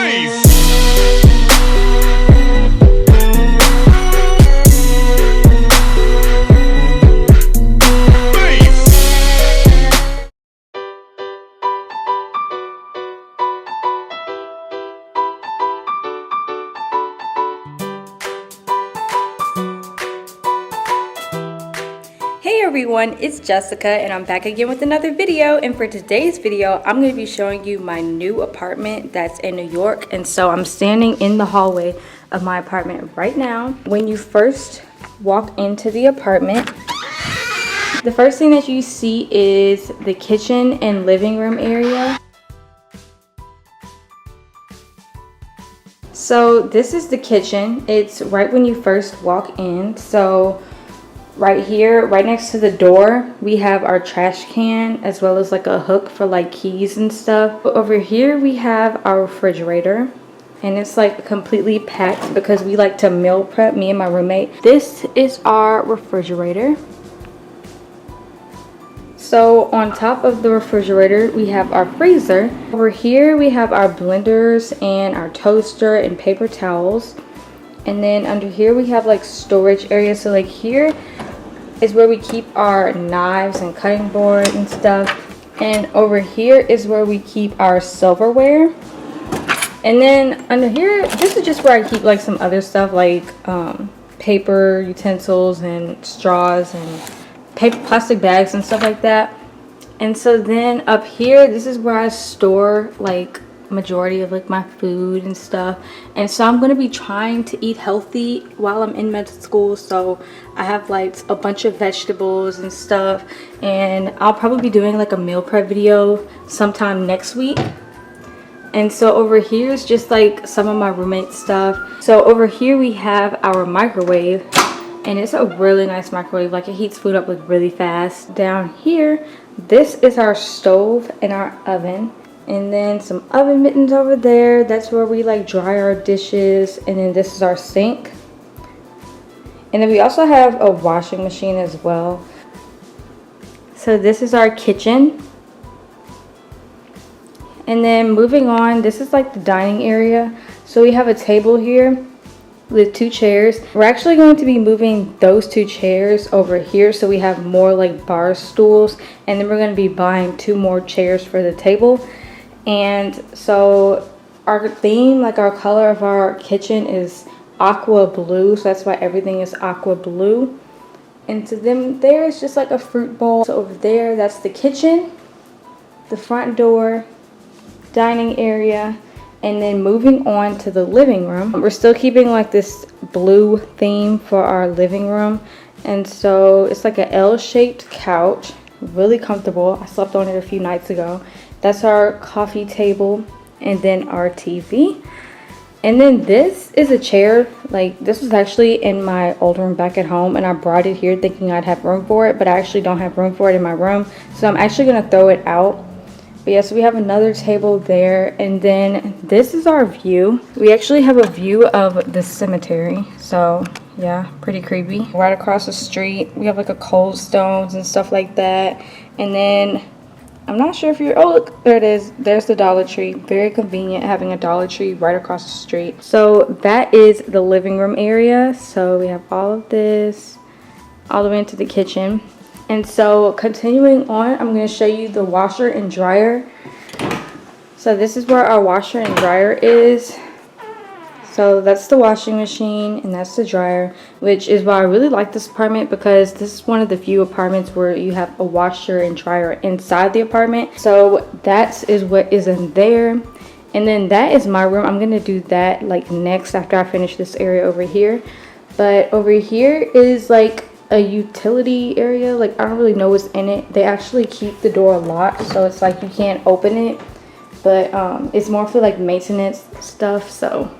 Hey everyone, it's Jessica and I'm back again with another video, and for today's video I'm going to be showing you my new apartment that's in New York. And so I'm standing in the hallway of my apartment right now. When you first walk into the apartment, the first thing that you see is the kitchen and living room area. So this is the kitchen. It's right when you first walk in. So right here, right next to the door, we have our trash can as well as like a hook for like keys and stuff. Over here we have our refrigerator, and it's like completely packed because we like to meal prep, me and my roommate. This is our refrigerator. So on top of the refrigerator we have our freezer. Over here we have our blenders and our toaster and paper towels. And then under here we have like storage area. So like here is where we keep our knives and cutting board and stuff. And over here is where we keep our silverware. And then under here, this is just where I keep like some other stuff like paper utensils and straws and plastic bags and stuff like that. And so then up here, this is where I store like majority of like my food and stuff. And so I'm going to be trying to eat healthy while I'm in med school, so I have like a bunch of vegetables and stuff, and I'll probably be doing like a meal prep video sometime next week. And so over here is just like some of my roommate stuff. So over here we have our microwave, and it's a really nice microwave, like it heats food up like really fast. Down here, this is our stove and our oven. And then some oven mittens over there. That's where we like dry our dishes. And then this is our sink. And then we also have a washing machine as well. So this is our kitchen. And then moving on, this is like the dining area. So we have a table here with 2 chairs. We're actually going to be moving those 2 chairs over here so we have more like bar stools. And then we're going to be buying 2 more chairs for the table. And so our theme, like our color of our kitchen is aqua blue. So that's why everything is aqua blue. And to them, there is just like a fruit bowl. So over there, that's the kitchen, the front door, dining area. And then moving on to the living room. We're still keeping like this blue theme for our living room. And so it's like an L-shaped couch, really comfortable. I slept on it a few nights ago. That's our coffee table, and then our TV. And then this is a chair. Like this was actually in my old room back at home, and I brought it here thinking I'd have room for it, but I actually don't have room for it in my room. So I'm actually gonna throw it out. But yeah, so we have another table there, and then this is our view. We actually have a view of the cemetery. So yeah, pretty creepy. Right across the street, we have like a Cold Stones and stuff like that. And then I'm not sure if you're, oh look, there it is. There's the Dollar Tree. Very convenient having a Dollar Tree right across the street. So that is the living room area. So we have all of this all the way into the kitchen. And so continuing on, I'm going to show you the washer and dryer. So this is where our washer and dryer is. So that's the washing machine and that's the dryer, which is why I really like this apartment, because this is one of the few apartments where you have a washer and dryer inside the apartment. So that is what is in there. And then that is my room. I'm going to do that like next after I finish this area over here. But over here is like a utility area. Like I don't really know what's in it. They actually keep the door locked, so it's like you can't open it. But it's more for like maintenance stuff, so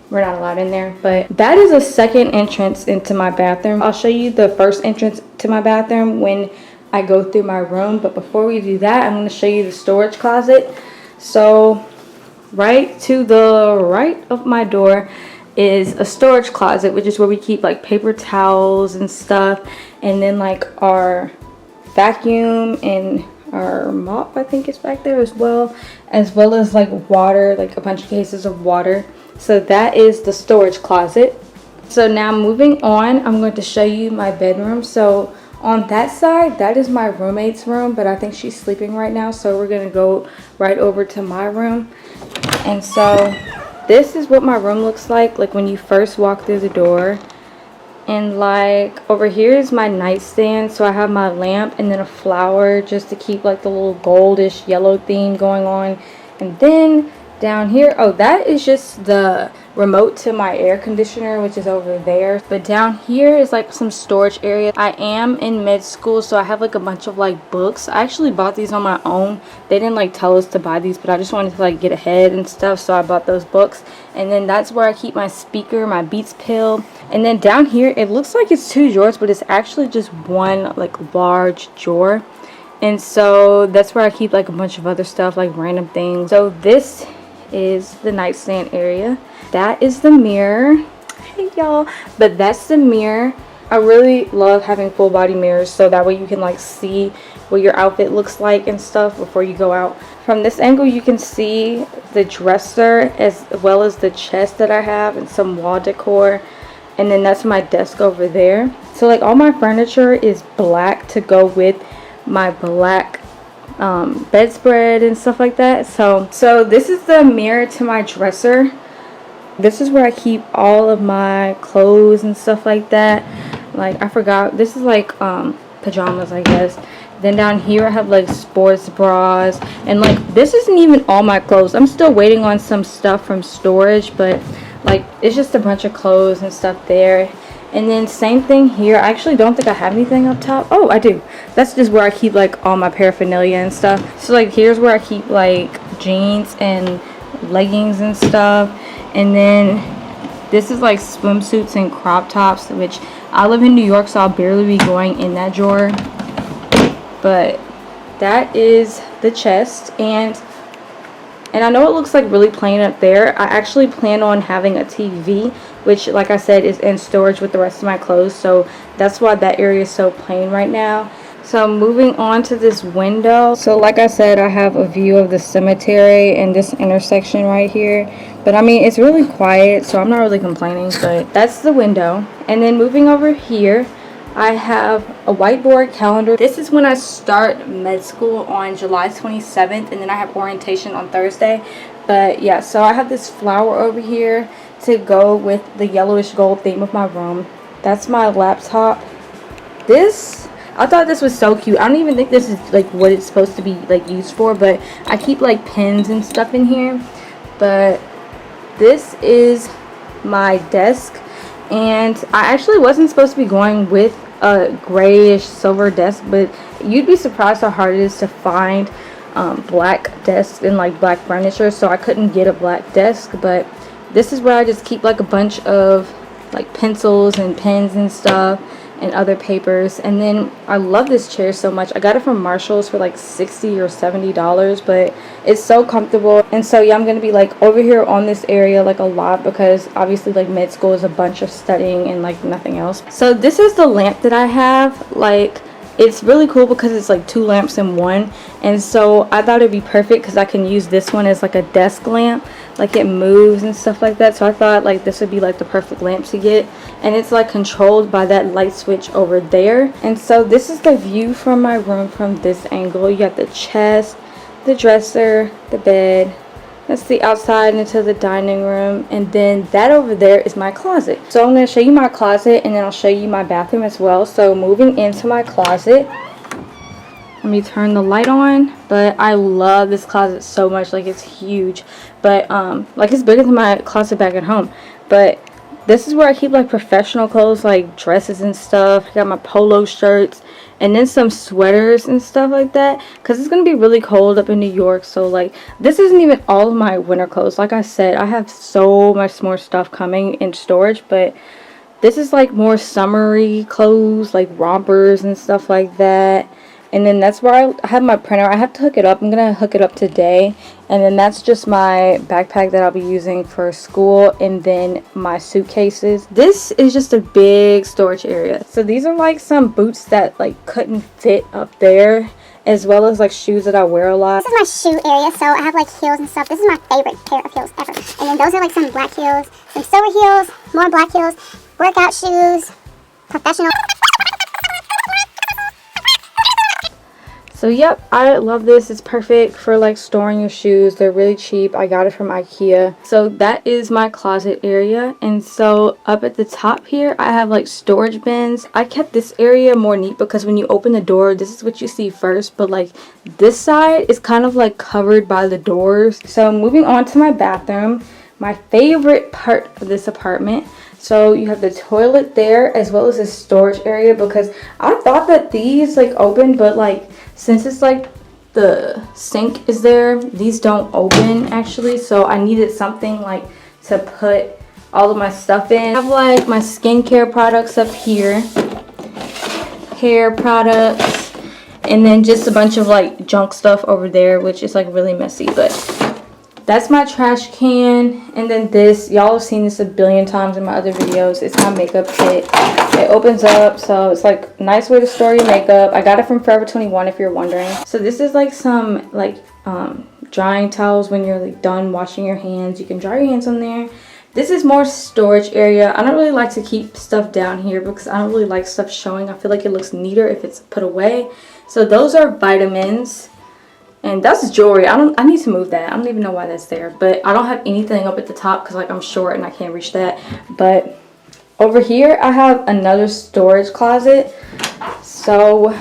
we're not allowed in there. But that is a second entrance into my bathroom. I'll show you the first entrance to my bathroom when I go through my room. But before we do that, I'm going to show you the storage closet. So right to the right of my door is a storage closet, which is where we keep like paper towels and stuff, and then like our vacuum and our mop, I think, is back there as well as like water, like a bunch of cases of water. So that is the storage closet. So now moving on, I'm going to show you my bedroom. So on that side, that is my roommate's room, but I think she's sleeping right now, so we're gonna go right over to my room. And so this is what my room looks like when you first walk through the door. And like over here is my nightstand, so I have my lamp and then a flower just to keep like the little goldish yellow theme going on. And then down here, oh, that is just the remote to my air conditioner, which is over there. But down here is like some storage area. I am in med school, so I have like a bunch of like books. I actually bought these on my own. They didn't like tell us to buy these, but I just wanted to like get ahead and stuff, so I bought those books. And then that's where I keep my speaker, my Beats pill. And then down here, it looks like it's 2 drawers, but it's actually just one like large drawer. And so that's where I keep like a bunch of other stuff, like random things. So this is the nightstand area. That is the mirror. Hey y'all, but that's the mirror. I really love having full body mirrors, so that way you can like see what your outfit looks like and stuff before you go out. From this angle you can see the dresser as well as the chest that I have and some wall decor. And then that's my desk over there. So like all my furniture is black to go with my black bedspread and stuff like that. So this is the mirror to my dresser. This is where I keep all of my clothes and stuff like that. Like I forgot, this is like pajamas, I guess. Then down here I have like sports bras, and like this isn't even all my clothes. I'm still waiting on some stuff from storage, but like it's just a bunch of clothes and stuff there. And then same thing here. I actually don't think I have anything up top. Oh, I do. That's just where I keep like all my paraphernalia and stuff. So like here's where I keep like jeans and leggings and stuff. And then this is like swimsuits and crop tops, which I live in New York, so I'll barely be going in that drawer. But that is the chest. And I know it looks like really plain up there. I actually plan on having a TV, which like I said is in storage with the rest of my clothes, so that's why that area is so plain right now. So moving on to this window. So like I said, I have a view of the cemetery and this intersection right here. But I mean, it's really quiet, so I'm not really complaining, but that's the window. And then moving over here, I have a whiteboard calendar. This is when I start med school on July 27th, and then I have orientation on Thursday. But yeah, so I have this flower over here to go with the yellowish gold theme of my room. That's my laptop. I thought this was so cute. I don't even think this is like what it's supposed to be like used for, but I keep like pens and stuff in here. But this is my desk, and I actually wasn't supposed to be going with a grayish silver desk, but you'd be surprised how hard it is to find black desks and like black furniture, so I couldn't get a black desk. But this is where I just keep like a bunch of like pencils and pens and stuff and other papers. And then I love this chair so much. I got it from Marshall's for like $60 or $70, but it's so comfortable. And so yeah, I'm gonna be like over here on this area like a lot, because obviously like med school is a bunch of studying and like nothing else. So this is the lamp that I have. Like it's really cool because it's like 2 lamps in one, and so I thought it'd be perfect because I can use this one as like a desk lamp. Like it moves and stuff like that, so I thought like this would be like the perfect lamp to get. And it's like controlled by that light switch over there. And so this is the view from my room from this angle. You got the chest, the dresser, the bed. That's the outside into the dining room, and then that over there is my closet. So I'm going to show you my closet, and then I'll show you my bathroom as well. So moving into my closet, let me turn the light on. But I love this closet so much. Like it's huge, but like it's bigger than my closet back at home. But this is where I keep like professional clothes, like dresses and stuff. I got my polo shirts and then some sweaters and stuff like that, because it's gonna be really cold up in New York. So like this isn't even all of my winter clothes. Like I said, I have so much more stuff coming in storage, but this is like more summery clothes, like rompers and stuff like that. And then that's where I have my printer. I have to hook it up. I'm going to hook it up today. And then that's just my backpack that I'll be using for school. And then my suitcases. This is just a big storage area. So these are like some boots that like couldn't fit up there. as well as like shoes that I wear a lot. This is my shoe area, so I have like heels and stuff. This is my favorite pair of heels ever. And then those are like some black heels, some silver heels, more black heels, workout shoes, professional. So yep, I love this. It's perfect for like storing your shoes. They're really cheap. I got it from IKEA. So that is my closet area. And so up at the top here, I have like storage bins. I kept this area more neat because when you open the door, this is what you see first. But like this side is kind of like covered by the doors. So moving on to my bathroom, my favorite part of this apartment. So you have the toilet there as well as a storage area, because I thought that these like open, but like since it's like the sink is there, these don't open actually. So I needed something like to put all of my stuff in. I have like my skincare products up here, hair products, and then just a bunch of like junk stuff over there, which is like really messy, but that's my trash can. And then this, y'all have seen this a billion times in my other videos. It's my makeup kit. It opens up, so it's like a nice way to store your makeup. I got it from Forever 21 if you're wondering. So this is like some like drying towels when you're like done washing your hands. You can dry your hands on there. This is more storage area. I don't really like to keep stuff down here because I don't really like stuff showing. I feel like it looks neater if it's put away. So those are vitamins. And that's jewelry. I need to move that. I don't even know why that's there. But I don't have anything up at the top because like I'm short and I can't reach that. But over here I have another storage closet. So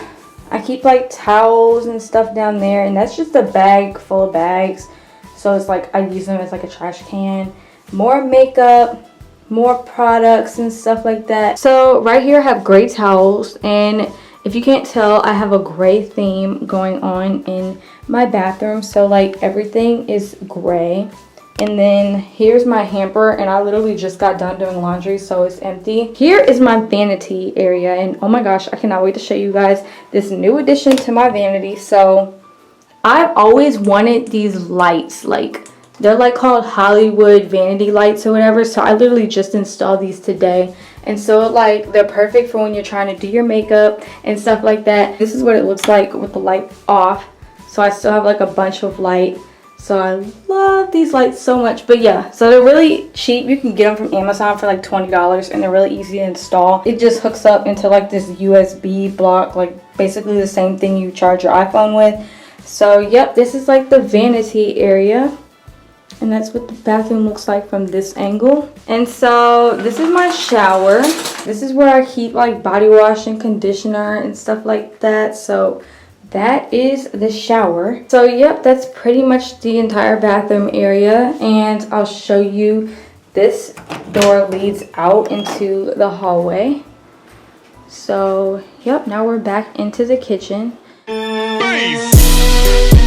I keep like towels and stuff down there. And that's just a bag full of bags. So it's like I use them as like a trash can. More makeup, more products and stuff like that. So right here I have gray towels. And if you can't tell, I have a gray theme going on in my bathroom. So like everything is gray. And then here's my hamper, and I literally just got done doing laundry, so it's empty. Here is my vanity area, and oh my gosh, I cannot wait to show you guys this new addition to my vanity. So I've always wanted these lights, like they're like called Hollywood vanity lights or whatever. So I literally just installed these today. And so like they're perfect for when you're trying to do your makeup and stuff like that. This is what it looks like with the light off. So I still have like a bunch of light. So I love these lights so much. But yeah, so they're really cheap. You can get them from Amazon for like $20, and they're really easy to install. It just hooks up into like this USB block, like basically the same thing you charge your iPhone with. So yep, this is like the vanity area. And that's what the bathroom looks like from this angle. And so this is my shower. This is where I keep like body wash and conditioner and stuff like that. So that is the shower. So yep, that's pretty much the entire bathroom area. And I'll show you, this door leads out into the hallway. So yep, now we're back into the kitchen. Nice.